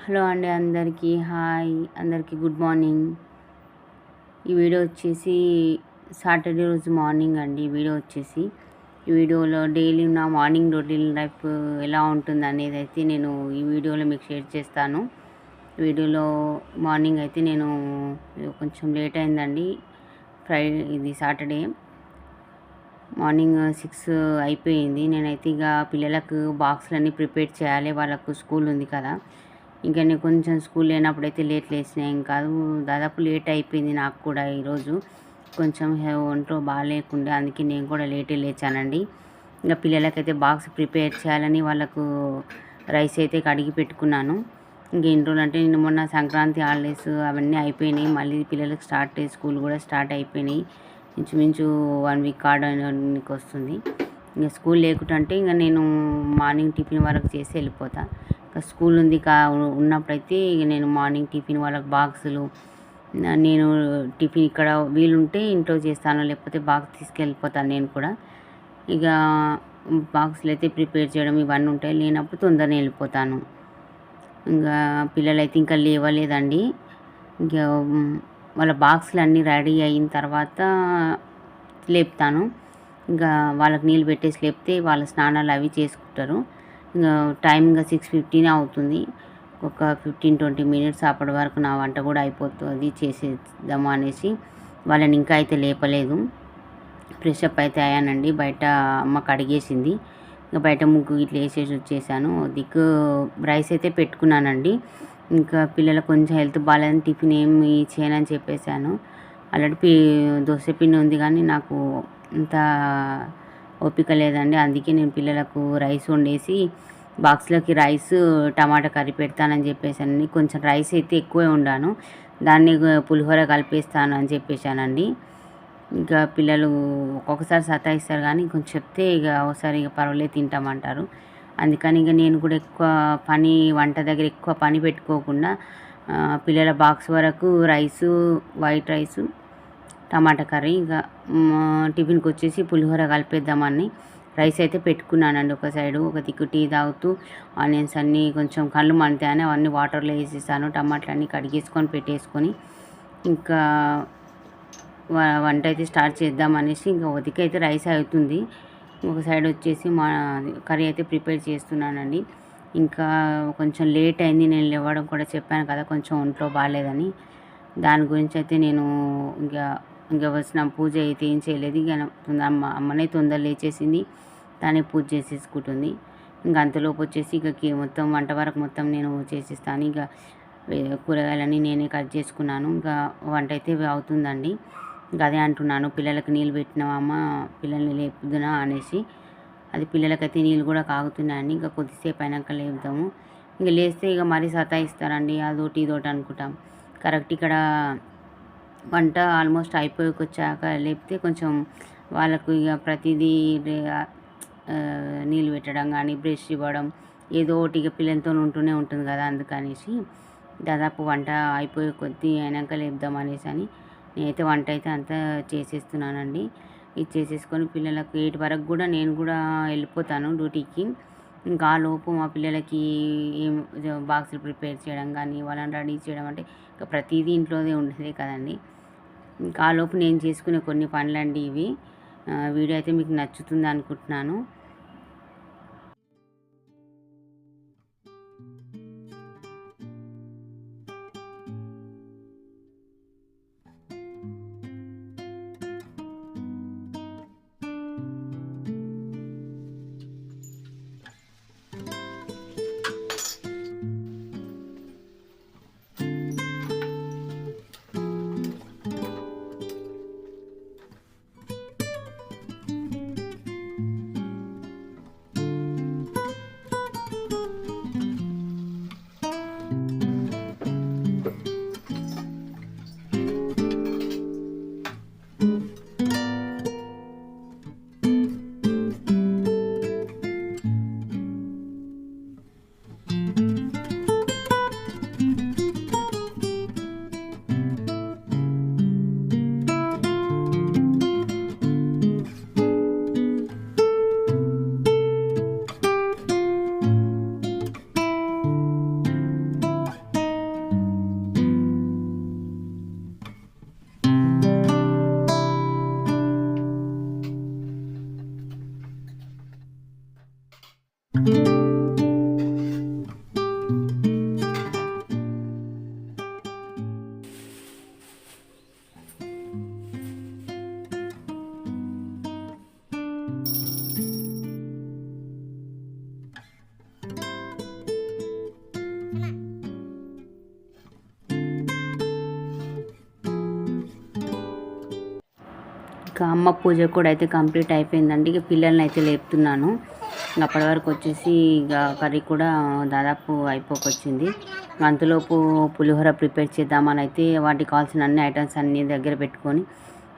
Hello అండి అందరికీ hi అందరికీ గుడ్ మార్నింగ్. ఈ వీడియో వచ్చేసి సాటర్డే రోజు మార్నింగ్ అండి. ఈ వీడియోలో డైలీ నా మార్నింగ్ రొటీన్ లైఫ్ ఎలా ఉంటుంది అనేది అయితే నేను ఈ వీడియోలో మీకు షేర్ చేస్తాను. ఈ వీడియోలో మార్నింగ్ అయితే నేను కొంచెం లేట్ అయిందండి. ఇది సాటర్డే మార్నింగ్ 6 అయిపోయింది. నేనైతే ఇక పిల్లలకు బాక్సులన్నీ ప్రిపేర్ చేయాలి, వాళ్ళకు స్కూల్ ఉంది కదా. ఇంకా నేను కొంచెం స్కూల్ లేనప్పుడైతే లేట్ లేచిన ఏం కాదు, దాదాపు లేట్ అయిపోయింది నాకు కూడా. ఈరోజు కొంచెం ఒంట్లో బాగాలేకుండే, అందుకే నేను కూడా లేటే లేచానండి. ఇంకా పిల్లలకైతే బాక్స్ ప్రిపేర్ చేయాలని వాళ్ళకు రైస్ అయితే కడిగి పెట్టుకున్నాను. ఇంకేం రోజులు అంటే నేను మొన్న సంక్రాంతి హాలిడేస్ అవన్నీ అయిపోయినాయి. మళ్ళీ పిల్లలకు స్కూల్ కూడా స్టార్ట్ అయిపోయినాయి. ఇంచుమించు 1 వీక్ ఆడడానికి వస్తుంది. ఇంకా స్కూల్ లేకుంటే ఇంకా నేను మార్నింగ్ టిఫిన్ వరకు చేసి వెళ్ళిపోతా. ఇంకా స్కూల్ ఉంది ఉన్నప్పుడైతే ఇక నేను మార్నింగ్ టిఫిన్ వాళ్ళకి బాక్సులు, నేను టిఫిన్ ఇక్కడ వీలుంటే ఇంట్లో చేస్తాను, లేకపోతే బాక్స్ తీసుకెళ్ళిపోతాను నేను కూడా. ఇక బాక్సులు అయితే ప్రిపేర్ చేయడం ఇవన్నీ ఉంటాయి. లేనప్పుడు తొందరనే వెళ్ళిపోతాను. ఇంకా పిల్లలైతే ఇంకా లేవలేదండి. ఇంకా వాళ్ళ బాక్సులు అన్నీ రెడీ అయిన తర్వాత లేపుతాను. ఇంకా వాళ్ళకి నీళ్ళు పెట్టేసి లేపితే వాళ్ళ స్నానాలు అవి చేసుకుంటారు. ఇంకా టైం ఇంకా 6:15 అవుతుంది. ఒక 15-20 మినిట్స్ అప్పటి వరకు నా వంట కూడా అయిపోతుంది, చేసేద్దాము అనేసి వాళ్ళని ఇంకా అయితే లేపలేదు. ఫ్రెష్ అప్ అయితే అయ్యానండి. బయట అమ్మ కడిగేసింది. ఇంకా బయట ముగ్గు ఇట్లా వేసేసి వచ్చేసాను. దిక్కు రైస్ అయితే పెట్టుకున్నానండి. ఇంకా పిల్లలకు కొంచెం హెల్త్ బాగాలేదని టిఫిన్ ఏమి చేయనని చెప్పేశాను. ఆల్రెడీ దోశ పిండి ఉంది, కానీ నాకు ఇంత ఓపిక లేదండి. అందుకే నేను పిల్లలకు రైస్ వండేసి బాక్స్లోకి రైస్ టమాటా కర్రీ పెడతానని చెప్పేసానండి. కొంచెం రైస్ అయితే ఎక్కువే వండాను, దాన్ని పులిహోర కలిపేస్తాను అని చెప్పేశానండి. ఇంకా పిల్లలు ఒక్కొక్కసారి సతాయిస్తారు, కానీ కొంచెం చెప్తే ఇక ఒకసారి ఇక పర్వాలేదు తింటామంటారు. అందుకని ఇక నేను కూడా వంట దగ్గర ఎక్కువ పని పెట్టుకోకుండా పిల్లల బాక్స్ వరకు రైసు, వైట్ రైసు, టమాటా కర్రీ, ఇక టిఫిన్కి వచ్చేసి పులిహోర కలిపేద్దామని రైస్ అయితే పెట్టుకున్నానండి. ఒక సైడు ఒక దిక్కు టీ తాగుతూ ఆనియన్స్ అన్నీ కొంచెం కళ్ళు మండుతాయని అవన్నీ వాటర్లో వేసేసాను. టమాటాలు అన్నీ కడిగేసుకొని పెట్టేసుకొని ఇంకా వంట అయితే స్టార్ట్ చేద్దామనేసి ఇంకా ఒక దిక్కు అయితే రైస్ అవుతుంది, ఒక సైడ్ వచ్చేసి మా కర్రీ అయితే ప్రిపేర్ చేస్తున్నానండి. ఇంకా కొంచెం లేట్ అయింది, నేను లేవడం కూడా చెప్పాను కదా, కొంచెం ఒంట్లో బాగాలేదని. దాని గురించి అయితే నేను ఇంకా వచ్చిన పూజ అయితే ఏం చేయలేదు. ఇక అమ్మనే తొందర లేచేసింది, తానే పూజ చేసేసుకుంటుంది. ఇంకా అంతలోపు వచ్చేసి ఇక మొత్తం వంట వరకు మొత్తం నేను చేసేస్తాను. ఇక కూరగాయలన్నీ నేనే కట్ చేసుకున్నాను. ఇంకా వంట అయితే అవుతుందండి. ఇంకా అదే అంటున్నాను, పిల్లలకి నీళ్ళు పెట్టినావమ్మ, పిల్లల్ని లేపుదునా అనేసి. అది పిల్లలకైతే నీళ్ళు కూడా కాగుతున్నాయండి. ఇంకా కొద్దిసేపు అయినాక లేపుదాము. ఇంకా లేస్తే ఇక మరీ సతాయిస్తారండి, అదోటి ఇదోటి అనుకుంటాం. కరెక్ట్ ఇక్కడ వంట ఆల్మోస్ట్ అయిపోయికొచ్చాక లేపితే కొంచెం వాళ్ళకు ఇక ప్రతిదీ నీళ్ళు పెట్టడం కానీ, బ్రష్ ఇవ్వడం, ఏదో ఒకటి ఇక పిల్లలతో ఉంటూనే ఉంటుంది కదా. అందుకనేసి దాదాపు వంట అయిపోయే కొద్దీ అయినాక లేపుదాం అనేసి అని నేనైతే వంట అయితే అంతా చేసేస్తున్నానండి. ఇది చేసేసుకొని పిల్లలకు 8 వరకు కూడా నేను కూడా వెళ్ళిపోతాను డ్యూటీకి. ఇంకా ఆ లోపు మా పిల్లలకి బాక్సులు ప్రిపేర్ చేయడం కానీ, వాళ్ళని రెడీ చేయడం అంటే ఇంకా ప్రతిదీ ఇంట్లోనే ఉండేదే కదండి. ఇంకా ఆ లోపు నేను చేసుకునే కొన్ని పనులండి ఇవి. వీడియో అయితే మీకు నచ్చుతుంది అనుకుంటున్నాను. ఇంకా అమ్మ పూజ కూడా అయితే కంప్లీట్ అయిపోయిందండి. ఇక పిల్లల్ని అయితే లేపుతున్నాను. అప్పటి వరకు వచ్చేసి ఇక కర్రీ కూడా దాదాపు అయిపోకొచ్చింది. అంతలోపు పులిహోర ప్రిపేర్ చేద్దామని అయితే వాటికి కావాల్సిన అన్ని ఐటమ్స్ అన్నీ దగ్గర పెట్టుకొని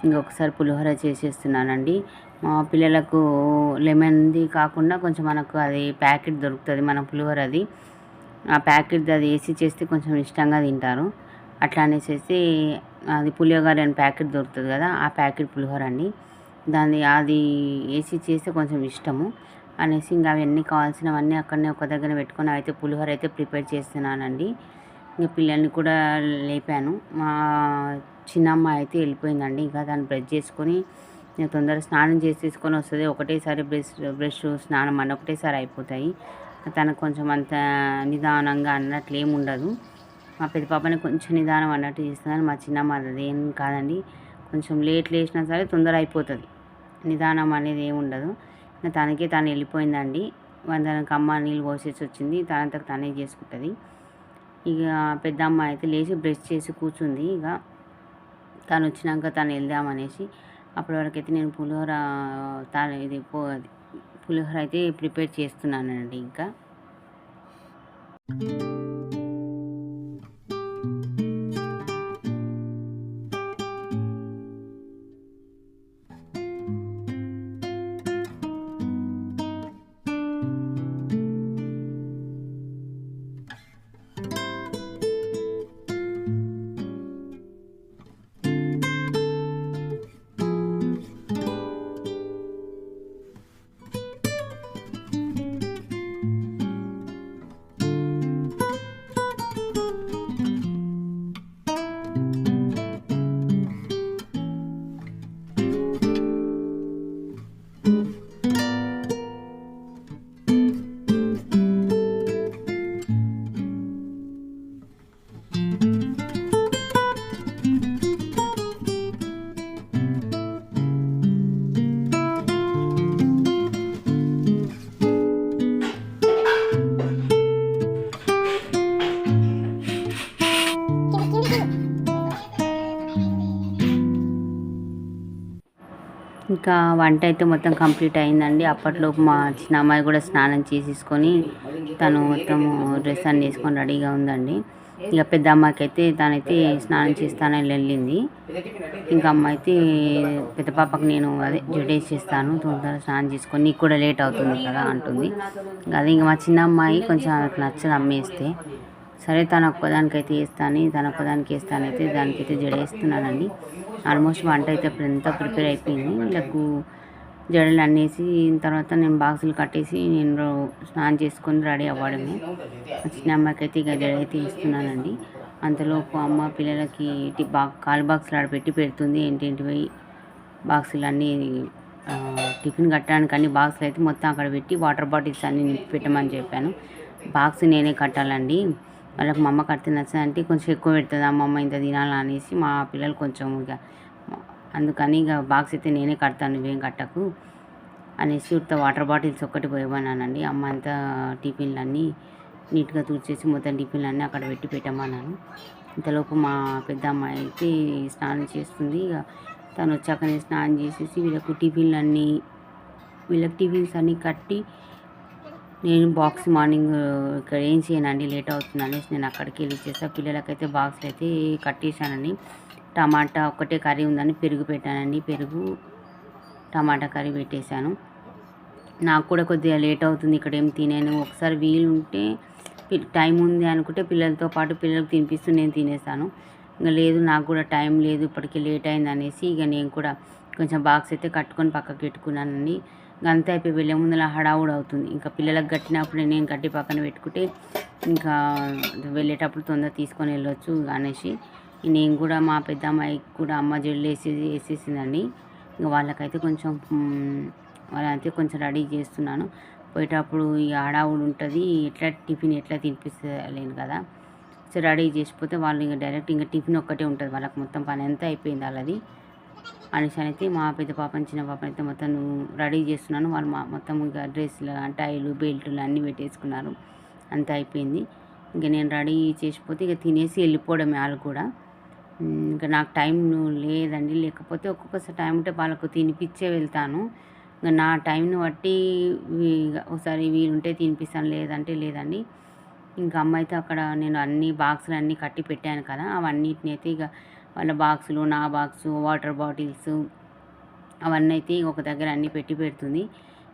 ఇంకొకసారి పులిహోర చేసేస్తున్నానండి. మా పిల్లలకు లెమన్ది కాకుండా కొంచెం మనకు అది ప్యాకెట్ దొరుకుతుంది మన పులిహోరది. ఆ ప్యాకెట్ది అది వేసి చేస్తే కొంచెం ఇష్టంగా తింటారు. అట్లా అనేసి అది పులిహోర అని ప్యాకెట్ దొరుకుతుంది కదా, ఆ ప్యాకెట్ పులిహోర అండి. అది వేసి చేస్తే కొంచెం ఇష్టము అనేసి ఇంకా అవన్నీ కావాల్సినవన్నీ అక్కడనే ఒక దగ్గర పెట్టుకొని అయితే పులిహోర అయితే ప్రిపేర్ చేస్తున్నానండి. ఇంకా పిల్లల్ని కూడా లేపాను. మా చిన్నమ్మ అయితే వెళ్ళిపోయిందండి. ఇంకా దాన్ని బ్రష్ చేసుకొని తొందరగా స్నానం చేసేసుకొని వస్తుంది. ఒకటేసారి బ్రష్ స్నానం అన్నీ ఒకటేసారి అయిపోతాయి. తనకు కొంచెం అంత నిదానంగా అన్నట్లు ఏమి ఉండదు. మా పెద్ద పాపని కొంచెం నిదానం అన్నట్టు చేస్తున్నాను. మా చిన్నమ్మ అది ఏం కాదండి, కొంచెం లేట్ లేచినా సరే తొందర అయిపోతుంది. నిదానం అనేది ఏమి ఉండదు. తనకే తను వెళ్ళిపోయిందండి. దానికి అమ్మ నీళ్ళు పోసేసి వచ్చింది. తనంతకు తనే చేసుకుంటుంది. ఇక పెద్ద అమ్మ అయితే లేచి బ్రష్ చేసి కూర్చుంది. ఇక తను వచ్చినాక తను వెళ్దామనేసి అప్పటి వరకు అయితే నేను పులిహోర అయితే ప్రిపేర్ చేస్తున్నానండి. ఇంకా ఇంకా వంట అయితే మొత్తం కంప్లీట్ అయిందండి. అప్పట్లోపు మా చిన్న అమ్మాయి కూడా స్నానం చేసేసుకొని తను మొత్తం డ్రెస్ అన్నీ వేసుకొని రెడీగా ఉందండి. ఇక పెద్ద అమ్మాయికి అయితే తనైతే స్నానం చేస్తానని వెళ్ళింది. ఇంకా అమ్మ అయితే పెద్ద పాపకు నేను జడేసేస్తాను, తొందరగా స్నానం చేసుకొని నీకు కూడా లేట్ అవుతుంది కదా అంటుంది. అదే ఇంకా మా చిన్న అమ్మాయి కొంచెం ఆమెకు నచ్చదు అమ్మేస్తే. సరే తను ఒక్కదానికైతే వేస్తానైతే దానికైతే జడేస్తున్నానండి. ఆల్మోస్ట్ వంట అయితే అంతా ప్రిపేర్ అయిపోయింది. వీళ్ళకు జడలు అన్నేసి తర్వాత నేను బాక్సులు కట్టేసి నేను స్నానం చేసుకొని రెడీ అవ్వడమే. చిన్న అమ్మాయికి అయితే ఇక జడ అయితే ఇస్తున్నానండి. అంతలోపు అమ్మ పిల్లలకి కాలు బాక్సులు ఆడ పెడుతుంది. ఏంటేంటివి బాక్సులు అన్నీ టిఫిన్ కట్టడానికి అన్ని బాక్సులు అయితే మొత్తం అక్కడ పెట్టి వాటర్ బాటిల్స్ అన్నీ నింపి పెట్టమని చెప్పాను. బాక్స్ నేనే కట్టాలండి. వాళ్ళకి మా అమ్మ కడితే నచ్చదంటే కొంచెం ఎక్కువ పెడుతుంది. అమ్మమ్మ ఇంత తినాలని అనేసి మా పిల్లలు కొంచెం ఇక అందుకని ఇక బాక్స్ అయితే నేనే కడతాను, నువ్వేం కట్టకు అనేసి వాటర్ బాటిల్స్ ఒక్కటి పోయమన్నానండి. అమ్మ అంతా టిఫిన్లు అన్నీ నీట్గా తుడిచేసి మొత్తం టిఫిన్లు అన్నీ అక్కడ పెట్టమన్నాను. ఇంతలోపు మా పెద్ద అమ్మాయి అయితే స్నానం చేస్తుంది. ఇక తను వచ్చాక నేను స్నానం చేసేసి వీళ్ళకి టిఫిన్స్ అన్నీ కట్టి నేను బాక్స్ మార్నింగ్ ఇక్కడ ఏం చేయనండి, లేట్ అవుతుంది అనేసి నేను అక్కడికి వెళ్ళి ఇచ్చేస్తాను. పిల్లలకైతే బాక్స్లు అయితే కట్టేశానండి. టమాటా ఒక్కటే కర్రీ ఉందని పెరుగు పెట్టానండి. పెరుగు టమాటా కర్రీ పెట్టేశాను. నాకు కూడా కొద్దిగా లేట్ అవుతుంది, ఇక్కడ ఏం తినేను. ఒకసారి వీలుంటే టైం ఉంది అనుకుంటే పిల్లలతో పాటు పిల్లలకు తినిపిస్తూ నేను తినేస్తాను. ఇంకా లేదు, నాకు కూడా టైం లేదు, ఇప్పటికీ లేట్ అయింది అనేసి ఇక నేను కూడా కొంచెం బాక్స్ అయితే కట్టుకొని పక్కకు పెట్టుకున్నానండి. అంతా అయిపోయి వెళ్ళే ముందులా హడావుడు అవుతుంది. ఇంకా పిల్లలకు కట్టినప్పుడు నేను కట్టి పక్కన పెట్టుకుంటే ఇంకా వెళ్ళేటప్పుడు తొందరగా తీసుకొని వెళ్ళొచ్చు అనేసి నేను కూడా మా పెద్ద అమ్మాయికి కూడా అమ్మ జల్లు వేసేసిందండి. ఇంకా వాళ్ళకైతే వాళ్ళైతే కొంచెం రెడీ చేస్తున్నాను. పోయేటప్పుడు ఇక హడావుడు ఉంటుంది, టిఫిన్ ఎట్లా తినిపిస్తలేను కదా. సో రెడీ చేసిపోతే వాళ్ళు ఇంకా డైరెక్ట్ ఇంకా టిఫిన్ ఒక్కటే ఉంటుంది, వాళ్ళకి మొత్తం పని అంతా అయిపోయింది వాళ్ళది అనేసి అయితే మా పెద్ద పాపని చిన్న పాపని అయితే మొత్తం రెడీ చేస్తున్నాను. వాళ్ళు మొత్తం ఇక డ్రెస్సులు టైలు బెల్టులు అన్నీ పెట్టేసుకున్నారు, అంతా అయిపోయింది. ఇంకా నేను రెడీ చేసిపోతే ఇక తినేసి వెళ్ళిపోవడమే. వాళ్ళు కూడా ఇంకా నాకు టైం లేదండి. లేకపోతే ఒక్కొక్కసారి టైం ఉంటే వాళ్ళకు తినిపిచ్చే వెళ్తాను. ఇంక నా టైంని బట్టి ఒకసారి వీలుంటే తినిపిస్తాను, లేదంటే లేదండి. ఇంకా అమ్మ అయితే అక్కడ నేను అన్ని బాక్సులు అన్నీ కట్టి పెట్టాను కదా, అవన్నిటిని అయితే ఇక వాళ్ళ బాక్సులు, నా బాక్సు, వాటర్ బాటిల్స్ అవన్నీ అయితే ఒక దగ్గర అన్నీ పెట్టి పెడుతుంది.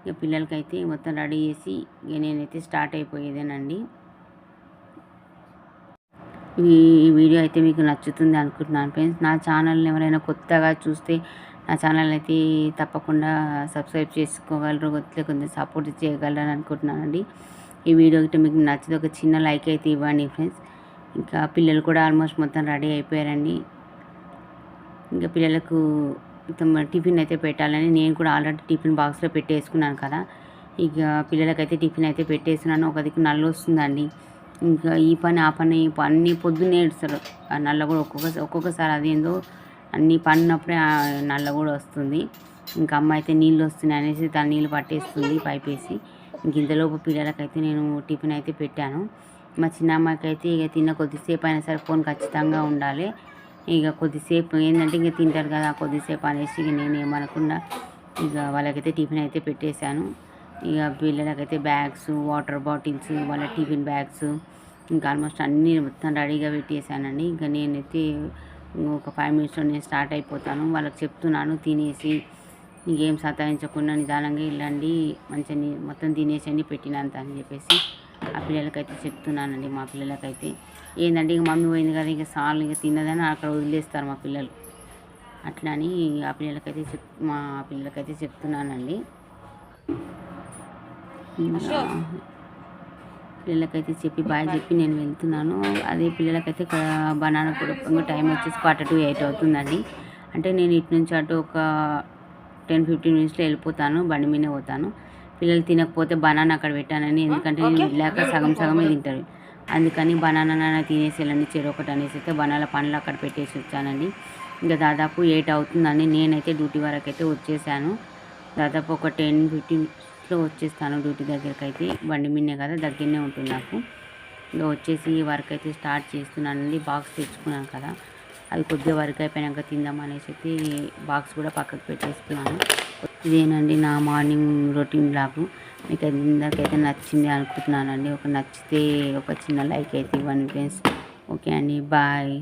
ఇక పిల్లలకైతే మొత్తం రెడీ చేసి ఇక నేనైతే స్టార్ట్ అయిపోయేదేనండి. ఈ వీడియో అయితే మీకు నచ్చుతుంది అనుకుంటున్నాను ఫ్రెండ్స్. నా ఛానల్ని ఎవరైనా కొత్తగా చూస్తే నా ఛానల్ అయితే తప్పకుండా సబ్స్క్రైబ్ చేసుకోగలరు, కొంచెం సపోర్ట్ చేయగలరని అనుకుంటున్నానండి. ఈ వీడియో అయితే మీకు నచ్చితే ఒక చిన్న లైక్ అయితే ఇవ్వండి ఫ్రెండ్స్. ఇంకా పిల్లలు కూడా ఆల్మోస్ట్ మొత్తం రెడీ అయిపోయారండి. ఇంకా పిల్లలకు టిఫిన్ అయితే పెట్టాలని నేను కూడా ఆల్రెడీ టిఫిన్ బాక్స్లో పెట్టేసుకున్నాను కదా. ఇక పిల్లలకైతే టిఫిన్ అయితే పెట్టేస్తున్నాను. ఒక దిక్కు నల్ల వస్తుందండి. ఇంకా ఈ పని ఆ పని అన్నీ పొద్దున్నే ఏడుస్తారు. ఆ నల్ల కూడా ఒక్కొక్కసారి అదేందో అన్నీ పడినప్పుడే నల్ల కూడా వస్తుంది. ఇంకా అమ్మ అయితే నీళ్ళు వస్తున్నాయి అనేసి తన నీళ్ళు పట్టేస్తుంది పైపేసి. ఇంక ఇంతలోపు పిల్లలకైతే నేను టిఫిన్ అయితే పెట్టాను. మా చిన్న అమ్మాయికి అయితే ఇక తిన్న కొద్దిసేపు అయినా సరే ఫోన్ ఖచ్చితంగా ఉండాలి. ఇక కొద్దిసేపు ఏంటంటే ఇంక తింటారు కదా కొద్దిసేపు అనేసి ఇక నేను ఏమనకుండా ఇక వాళ్ళకైతే టిఫిన్ అయితే పెట్టేశాను. ఇక పిల్లలకైతే బ్యాగ్స్, వాటర్ బాటిల్స్, వాళ్ళ టిఫిన్ బ్యాగ్స్ ఇంకా ఆల్మోస్ట్ అన్నీ మొత్తం రెడీగా పెట్టేశానండి. ఇంకా నేనైతే ఒక 5 మినిట్స్లో నేను స్టార్ట్ అయిపోతాను. వాళ్ళకి చెప్తున్నాను తినేసి ఇంకేం సతాయించకుండా నిదానంగా వెళ్ళండి, మంచిగా మొత్తం తినేసండి పెట్టినంత అని చెప్పేసి ఆ పిల్లలకైతే చెప్తున్నానండి. మా పిల్లలకైతే ఏంటంటే ఇక మమ్మీ పోయింది కదా ఇక సార్లు ఇక తిన్నదని అక్కడ వదిలేస్తారు మా పిల్లలు. అట్లా అని మా పిల్లలకైతే చెప్తున్నానండి. పిల్లలకైతే చెప్పి బాయ్ చెప్పి నేను వెళ్తున్నాను. అదే పిల్లలకైతే ఇక్కడ బనానా కూడా టైం వచ్చేసి 7:45 అవుతుందండి. అంటే నేను ఇటు నుంచి అటు ఒక 10-15 మినిట్స్లో వెళ్ళిపోతాను, బండి మీదే పోతాను. పిల్లలు తినకపోతే బనానా అక్కడ పెట్టానని, ఎందుకంటే నేను వెళ్ళాక సగమే తింటారు. అందుకని బనానా తినేసి వెళ్ళండి చెరొకటి అనేసి అయితే బనానా పండ్లు అక్కడ పెట్టేసి వచ్చానండి. ఇంకా దాదాపు 8 అవుతుందండి. నేనైతే డ్యూటీ వరకు అయితే వచ్చేసాను. దాదాపు ఒక 10-15 మినిట్స్లో వచ్చేస్తాను డ్యూటీ దగ్గరికి అయితే. బండి మీదే కదా, దగ్గరనే ఉంటుంది నాకు. ఇంకా వచ్చేసి వర్క్ అయితే స్టార్ట్ చేస్తున్నానండి. బాక్స్ తెచ్చుకున్నాను కదా, అది కొద్దిగా వర్క్ అయిపోయాక తిందాం అనేసి అయితే బాక్స్ కూడా పక్కకు పెట్టేసుకున్నాను. ఇదేనండి నా మార్నింగ్ రొటీన్ బ్లాగ్. మీకు అందరికైతే నచ్చింది అనుకుంటున్నానండి. నచ్చితే ఒక చిన్న లైక్ అయితే ఇవ్వండి ఫ్రెండ్స్. ఓకే అండి, బాయ్.